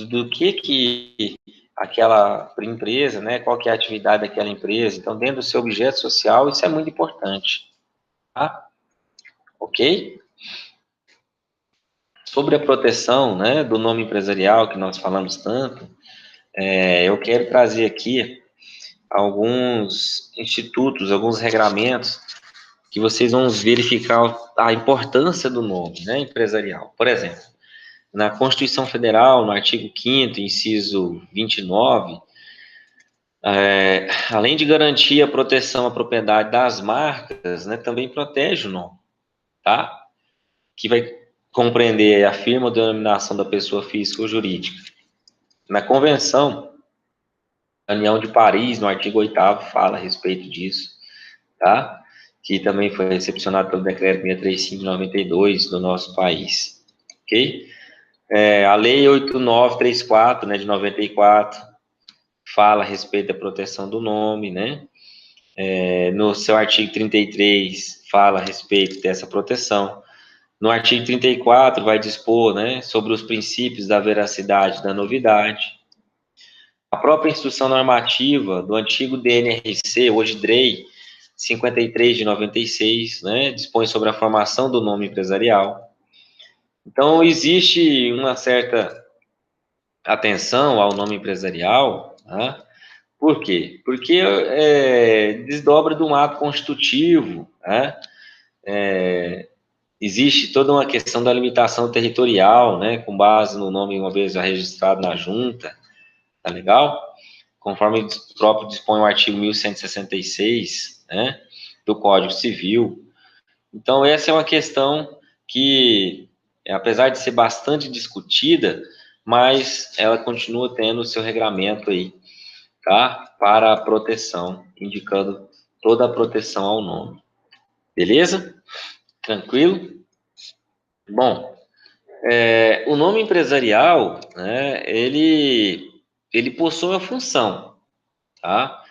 do que aquela empresa, né, qual que é a atividade daquela empresa. Então, dentro do seu objeto social, isso é muito importante, tá? Ok? Sobre a proteção, né, do nome empresarial, que nós falamos tanto, eu quero trazer aqui alguns institutos, alguns regramentos que vocês vão verificar a importância do nome, né, empresarial. Por exemplo, na Constituição Federal, no artigo 5º, inciso 29, além de garantir a proteção à propriedade das marcas, né, também protege o nome, tá? Que vai compreender a firma ou denominação da pessoa física ou jurídica. Na Convenção da União de Paris, no artigo 8º, fala a respeito disso, tá? Que também foi recepcionado pelo decreto 635 de 92 do nosso país, ok? A Lei 8934, né, de 94, fala a respeito da proteção do nome, né? No seu artigo 33, fala a respeito dessa proteção. No artigo 34, vai dispor, né, sobre os princípios da veracidade da novidade. A própria instrução normativa do antigo DNRC, hoje DREI, 53 de 96, né, dispõe sobre a formação do nome empresarial. Então, existe uma certa atenção ao nome empresarial, né? Por quê? Porque desdobra de um ato constitutivo, né? Existe toda uma questão da limitação territorial, né? Com base no nome uma vez já registrado na junta, tá legal? Conforme o próprio dispõe o artigo 1166, né? Do Código Civil. Então, essa é uma questão que, apesar de ser bastante discutida, mas ela continua tendo o seu regramento aí, tá? Para a proteção, indicando toda a proteção ao nome. Beleza? Tranquilo? Bom, o nome empresarial, né, ele possui uma função, tá?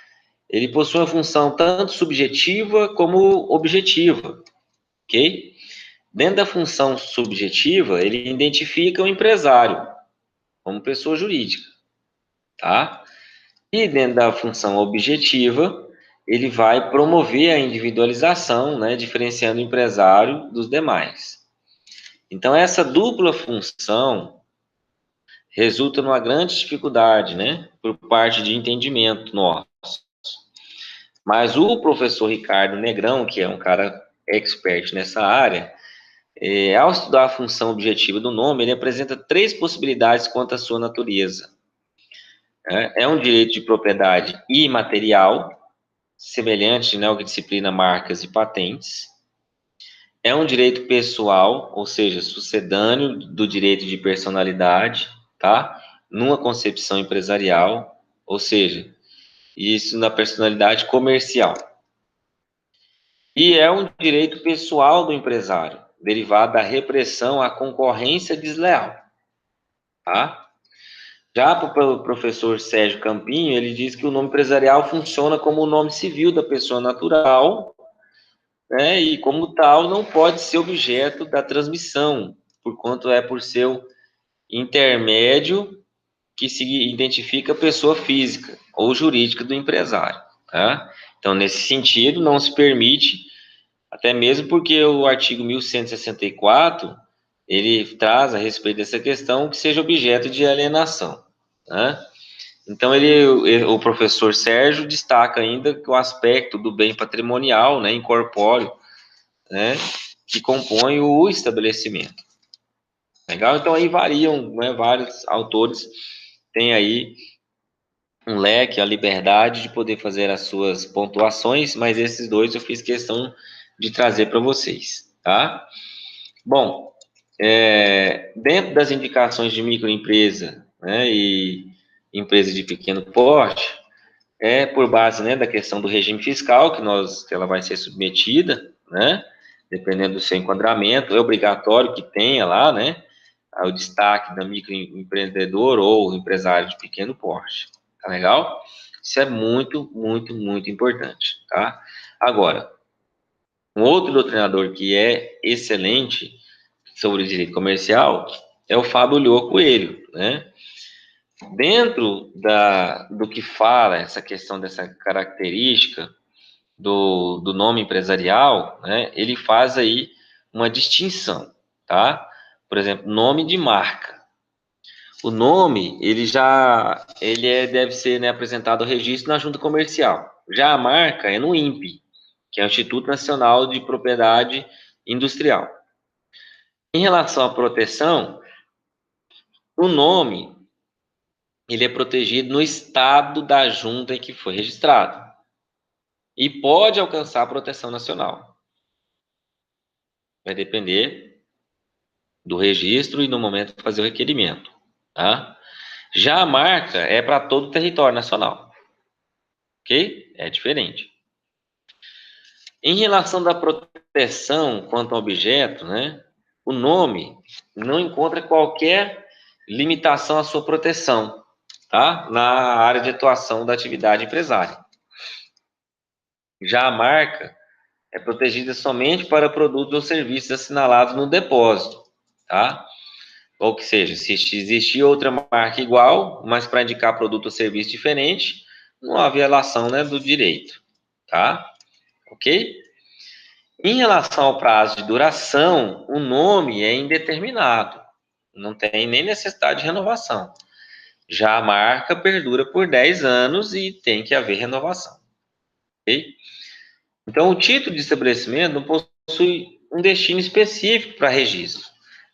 Ele possui uma função tanto subjetiva como objetiva, ok? Dentro da função subjetiva, ele identifica o empresário como pessoa jurídica, tá? E dentro da função objetiva, ele vai promover a individualização, né, diferenciando o empresário dos demais. Então, essa dupla função resulta numa grande dificuldade, né, por parte de entendimento nosso. Mas o professor Ricardo Negrão, que é um cara expert nessa área, ao estudar a função objetiva do nome, ele apresenta 3 possibilidades quanto à sua natureza. É um direito de propriedade imaterial, semelhante, né, ao que disciplina marcas e patentes. É um direito pessoal, ou seja, sucedâneo do direito de personalidade, tá? Numa concepção empresarial, ou seja, isso na personalidade comercial. E é um direito pessoal do empresário, derivado da repressão à concorrência desleal, tá? Já para o professor Sérgio Campinho, ele diz que o nome empresarial funciona como o nome civil da pessoa natural, né? E como tal não pode ser objeto da transmissão, porquanto é por seu intermédio que se identifica a pessoa física ou jurídica do empresário, tá? Então, nesse sentido, não se permite, até mesmo porque o artigo 1164, ele traz a respeito dessa questão que seja objeto de alienação, tá? Então, o professor Sérgio destaca ainda que o aspecto do bem patrimonial, né, incorpóreo, né, que compõe o estabelecimento. Legal? Então, aí variam, né, vários autores têm aí um leque, a liberdade de poder fazer as suas pontuações, mas esses dois eu fiz questão de trazer para vocês, tá? Bom, dentro das indicações de microempresa, né, e empresa de pequeno porte, por base, né, da questão do regime fiscal que ela vai ser submetida, né, dependendo do seu enquadramento, é obrigatório que tenha lá, né, o destaque da microempreendedor ou empresário de pequeno porte, tá legal? Isso é muito, muito, muito importante, tá? Agora, um outro doutrinador que é excelente sobre o direito comercial é o Fábio Lhô Coelho, né? Dentro do que fala essa questão dessa característica do nome empresarial, né, ele faz aí uma distinção, tá? Por exemplo, nome de marca. O nome, deve ser, né, apresentado ao registro na junta comercial. Já a marca é no INPE, que é o Instituto Nacional de Propriedade Industrial. Em relação à proteção, o nome, ele é protegido no estado da junta em que foi registrado e pode alcançar a proteção nacional. Vai depender do registro e no momento de fazer o requerimento, tá? Já a marca é para todo o território nacional, ok? É diferente. Em relação da proteção quanto ao objeto, né, o nome não encontra qualquer limitação à sua proteção, tá? Na área de atuação da atividade empresária. Já a marca é protegida somente para produtos ou serviços assinalados no depósito, tá? Ou que seja, se existir outra marca igual, mas para indicar produto ou serviço diferente, não há violação, né, do direito, tá? Ok? Em relação ao prazo de duração, o nome é indeterminado, não tem nem necessidade de renovação. Já a marca perdura por 10 anos e tem que haver renovação. Ok? Então, o título de estabelecimento não possui um destino específico para registro.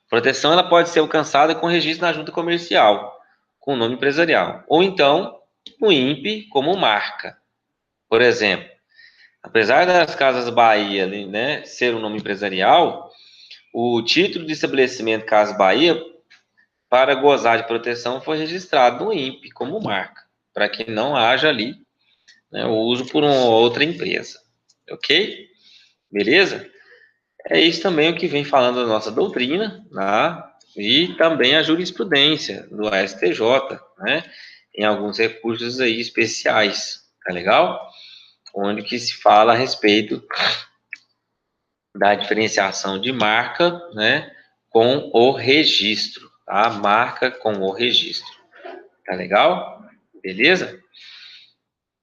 A proteção ela pode ser alcançada com registro na junta comercial, com nome empresarial, ou então no INPE como marca. Por exemplo, apesar das Casas Bahia, né, ser um nome empresarial, o título de estabelecimento Casas Bahia, para gozar de proteção, foi registrado no INPE como marca, para que não haja ali, né, o uso por uma outra empresa. Ok? Beleza? É isso também o que vem falando da nossa doutrina, né, e também a jurisprudência do STJ, né, em alguns recursos aí especiais, tá legal? Onde que se fala a respeito da diferenciação de marca, né, com o registro, tá? Marca com o registro. Tá legal? Beleza?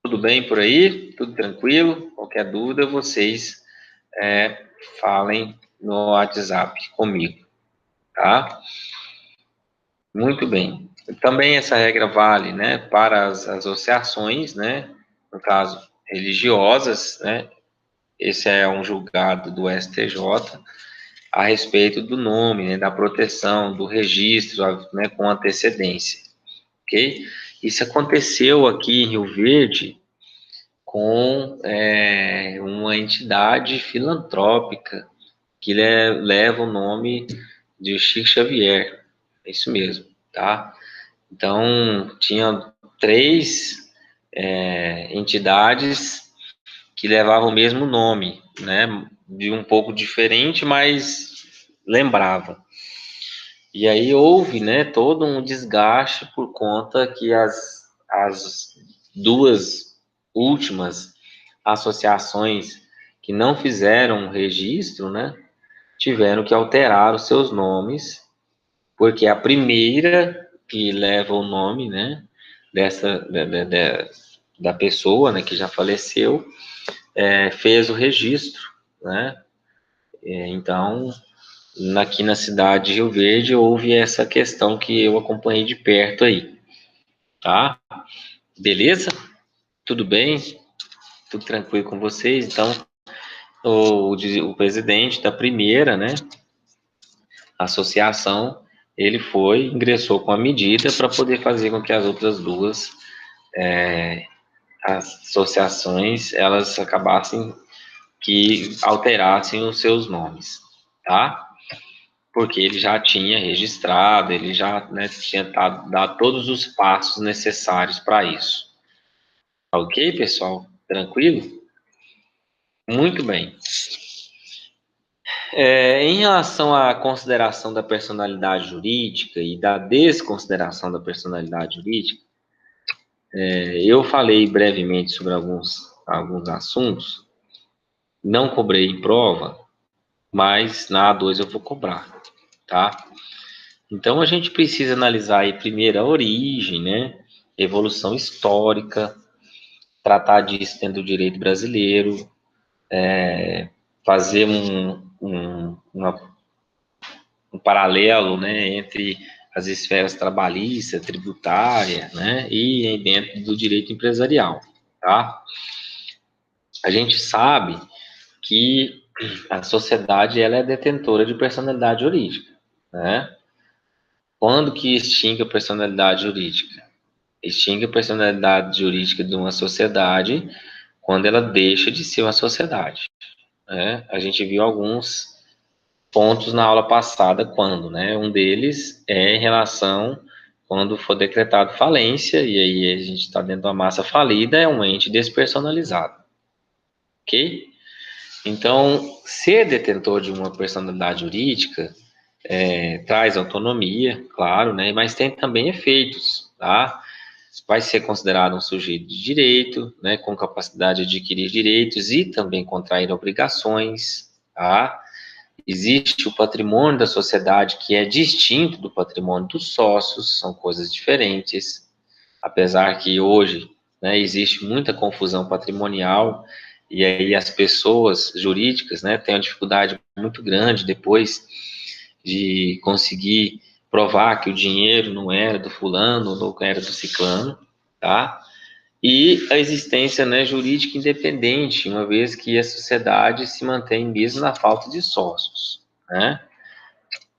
Tudo bem por aí? Tudo tranquilo? Qualquer dúvida, vocês falem no WhatsApp comigo, tá? Muito bem. Também essa regra vale, né, para as associações, né, no caso, religiosas, né, esse é um julgado do STJ, a respeito do nome, né, da proteção, do registro, né, com antecedência, ok? Isso aconteceu aqui em Rio Verde com uma entidade filantrópica que leva o nome de Chico Xavier. É isso mesmo, tá? Então, tinha 3 entidades que levavam o mesmo nome, né? De um pouco diferente, mas lembrava. E aí houve, né, todo um desgaste por conta que as 2 últimas associações que não fizeram registro, né, tiveram que alterar os seus nomes, porque a primeira que leva o nome, né, da pessoa, né, que já faleceu, fez o registro, né, então aqui na cidade de Rio Verde houve essa questão que eu acompanhei de perto aí, tá? Beleza? Tudo bem? Tudo tranquilo com vocês? Então, o presidente da primeira, né, associação, ele ingressou com a medida para poder fazer com que as outras 2 associações, elas acabassem que alterassem os seus nomes, tá? Porque ele já tinha registrado, ele já, né, tinha dado todos os passos necessários para isso. Ok, pessoal? Tranquilo? Muito bem. Em relação à consideração da personalidade jurídica e da desconsideração da personalidade jurídica, eu falei brevemente sobre alguns assuntos, não cobrei em prova, mas na A2 eu vou cobrar, tá? Então, a gente precisa analisar aí primeiro a origem, né? Evolução histórica, tratar disso dentro do direito brasileiro, fazer um paralelo, né, entre as esferas trabalhista, tributária, né, e dentro do direito empresarial, tá? A gente sabe que a sociedade ela é detentora de personalidade jurídica, né? Quando que extingue a personalidade jurídica? Extingue a personalidade jurídica de uma sociedade quando ela deixa de ser uma sociedade, né? A gente viu alguns pontos na aula passada quando, né? Um deles é em relação quando for decretado falência, e aí a gente está dentro da massa falida, é um ente despersonalizado, ok? Então, ser detentor de uma personalidade jurídica traz autonomia, claro, né? Mas tem também efeitos, tá? Vai ser considerado um sujeito de direito, né? Com capacidade de adquirir direitos e também contrair obrigações, tá? Existe o patrimônio da sociedade que é distinto do patrimônio dos sócios, são coisas diferentes, apesar que hoje, né, existe muita confusão patrimonial e aí as pessoas jurídicas, né, têm uma dificuldade muito grande depois de conseguir provar que o dinheiro não era do fulano, não era do ciclano, tá? E a existência, né, jurídica independente, uma vez que a sociedade se mantém mesmo na falta de sócios, né?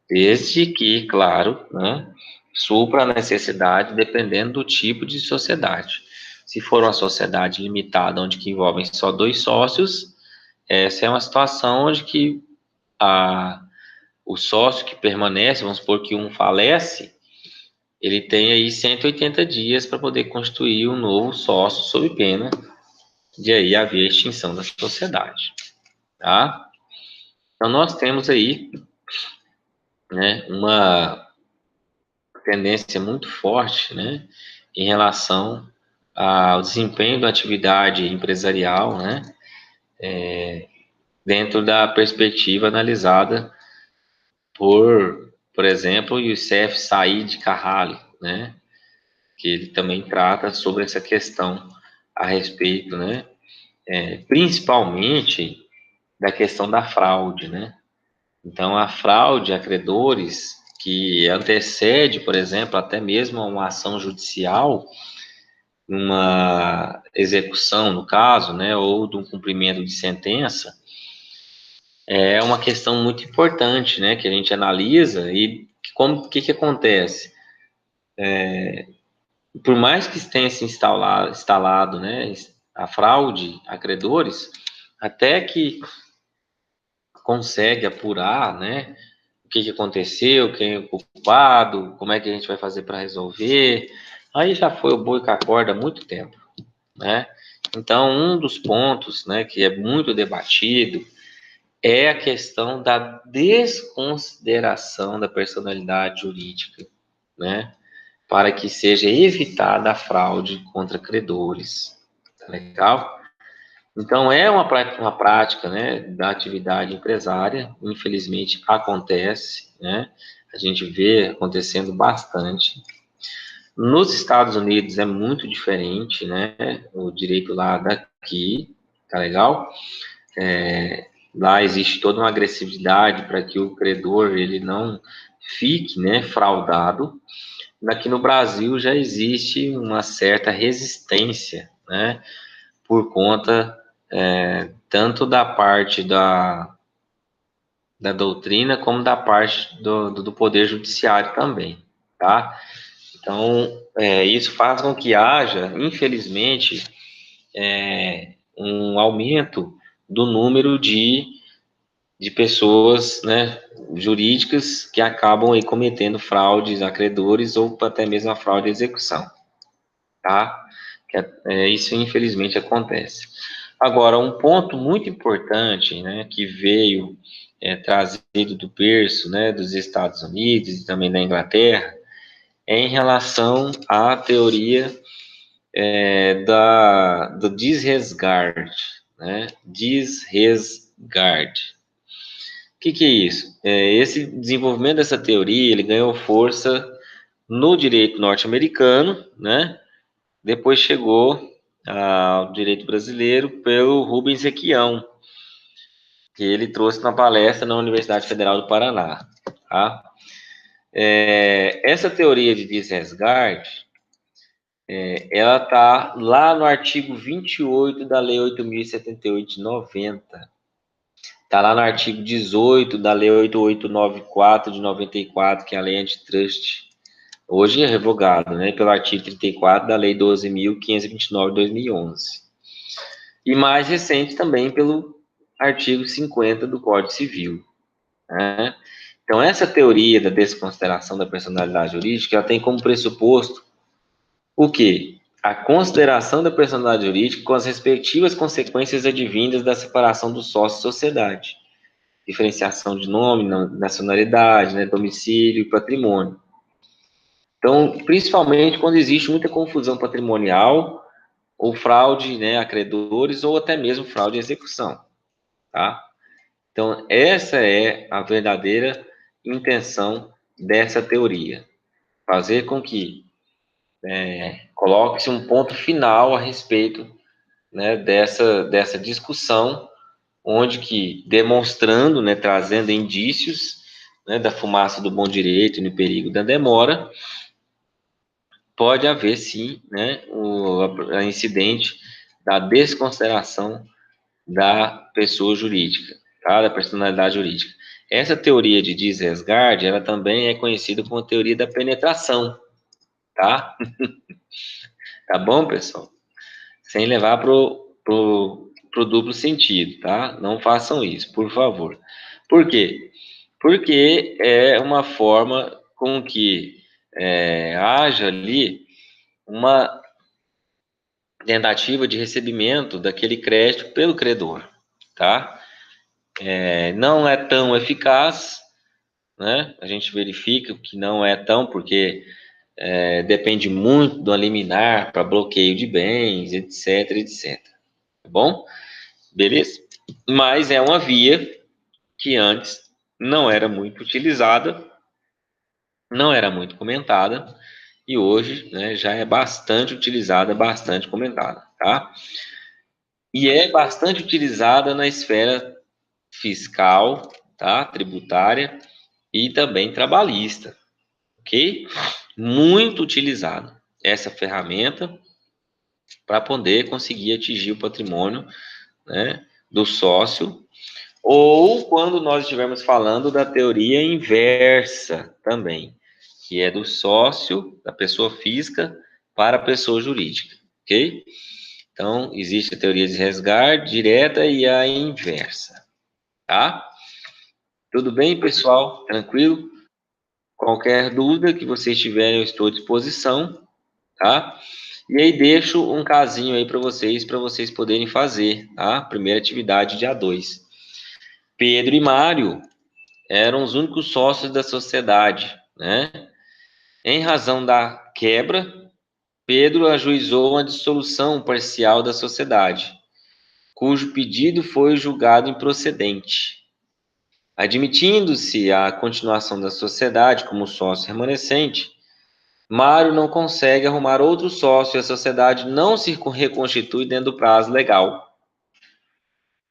Desde que, claro, né, supra a necessidade dependendo do tipo de sociedade. Se for uma sociedade limitada, onde que envolvem só 2 sócios, essa é uma situação onde que o sócio que permanece, vamos supor que um falece, ele tem aí 180 dias para poder constituir um novo sócio sob pena de aí haver a extinção da sociedade, tá? Então, nós temos aí, né, uma tendência muito forte, né, em relação ao desempenho da atividade empresarial, né, dentro da perspectiva analisada por exemplo, o Youssef Said Carrali, né, que ele também trata sobre essa questão a respeito, né, principalmente da questão da fraude, né. Então, a fraude a credores que antecede, por exemplo, até mesmo uma ação judicial, uma execução, no caso, né, ou de um cumprimento de sentença, é uma questão muito importante, né, que a gente analisa e como que acontece? Por mais que tenha se instalado, né, a fraude a credores, até que consegue apurar, né, o que aconteceu, quem é o culpado, como é que a gente vai fazer para resolver. Aí já foi o boi com a corda há muito tempo, né? Então, um dos pontos, né, que é muito debatido é a questão da desconsideração da personalidade jurídica, né, para que seja evitada a fraude contra credores. Tá legal? Então, é uma prática, né, da atividade empresária, infelizmente acontece, né, a gente vê acontecendo bastante. Nos Estados Unidos é muito diferente, né, o direito lá daqui, tá legal? Lá existe toda uma agressividade para que o credor ele não fique, né, fraudado. Aqui no Brasil já existe uma certa resistência, né, por conta tanto da parte da doutrina como da parte do Poder Judiciário também, tá? Então, isso faz com que haja, infelizmente, um aumento do número de pessoas, né, jurídicas que acabam aí cometendo fraudes a credores ou até mesmo a fraude à execução, tá? Isso infelizmente acontece. Agora, um ponto muito importante, né, que veio trazido do berço, né, dos Estados Unidos e também da Inglaterra, é em relação à teoria do disregard, né, disregard. O que é isso? Esse desenvolvimento dessa teoria, ele ganhou força no direito norte-americano, né? Depois chegou ao direito brasileiro pelo Rubens Requião, que ele trouxe na palestra na Universidade Federal do Paraná. Tá? Essa teoria de Disregard, ela está lá no artigo 28 da Lei 8.078 de 90. Está lá no artigo 18 da Lei 8894 de 94, que é a Lei Antitrust. Hoje é revogado, né, pelo artigo 34 da Lei 12.529 de 2011. E mais recente também pelo artigo 50 do Código Civil. Né? Então, essa teoria da desconsideração da personalidade jurídica, ela tem como pressuposto o quê? A consideração da personalidade jurídica com as respectivas consequências advindas da separação do sócio e sociedade. Diferenciação de nome, nacionalidade, né, domicílio e patrimônio. Então, principalmente quando existe muita confusão patrimonial ou fraude, né, a credores ou até mesmo fraude à execução, tá? Então, essa é a verdadeira intenção dessa teoria, fazer com que coloque-se um ponto final a respeito, né, dessa discussão, onde que, demonstrando, né, trazendo indícios, né, da fumaça do bom direito e no perigo da demora, pode haver, sim, né, a incidente da desconsideração da pessoa jurídica, tá? Da personalidade jurídica. Essa teoria de Disregard, ela também é conhecida como a teoria da penetração, tá? Tá bom, pessoal? Sem levar pro duplo sentido, tá? Não façam isso, por favor. Por quê? Porque é uma forma com que haja ali uma tentativa de recebimento daquele crédito pelo credor, tá? Não é tão eficaz, né? A gente verifica que não é tão, porque depende muito do liminar para bloqueio de bens, etc, etc. Tá bom? Beleza? Mas é uma via que antes não era muito utilizada, não era muito comentada, e hoje, né, já é bastante utilizada, bastante comentada, tá? E é bastante utilizada na esfera fiscal, tá? Tributária e também trabalhista, ok? Muito utilizada essa ferramenta para poder conseguir atingir o patrimônio, né, do sócio, ou quando nós estivermos falando da teoria inversa também, que é do sócio, da pessoa física, para a pessoa jurídica, ok? Então, existe a teoria de resgate direta e a inversa, tá? Tudo bem, pessoal? Tranquilo? Qualquer dúvida que vocês tiverem, eu estou à disposição, tá? E aí deixo um casinho aí para vocês poderem fazer, tá? Primeira atividade, dia 2. Pedro e Mário eram os únicos sócios da sociedade, né? Em razão da quebra, Pedro ajuizou uma dissolução parcial da sociedade, cujo pedido foi julgado improcedente. Admitindo-se a continuação da sociedade como sócio remanescente, Mário não consegue arrumar outro sócio e a sociedade não se reconstitui dentro do prazo legal.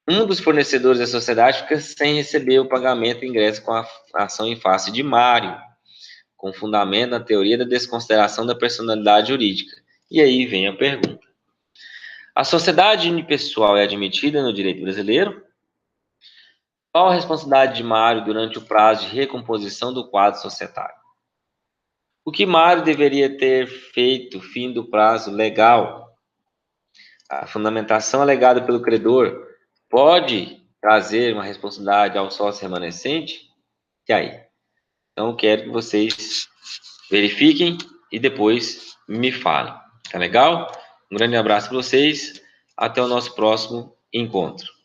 Um dos fornecedores da sociedade fica sem receber o pagamento e ingressa com a ação em face de Mário, com fundamento na teoria da desconsideração da personalidade jurídica. E aí vem a pergunta: a sociedade unipessoal é admitida no direito brasileiro? Qual a responsabilidade de Mário durante o prazo de recomposição do quadro societário? O que Mário deveria ter feito fim do prazo legal? A fundamentação alegada pelo credor pode trazer uma responsabilidade ao sócio remanescente? E aí? Então, quero que vocês verifiquem e depois me falem. Tá legal? Um grande abraço para vocês. Até o nosso próximo encontro.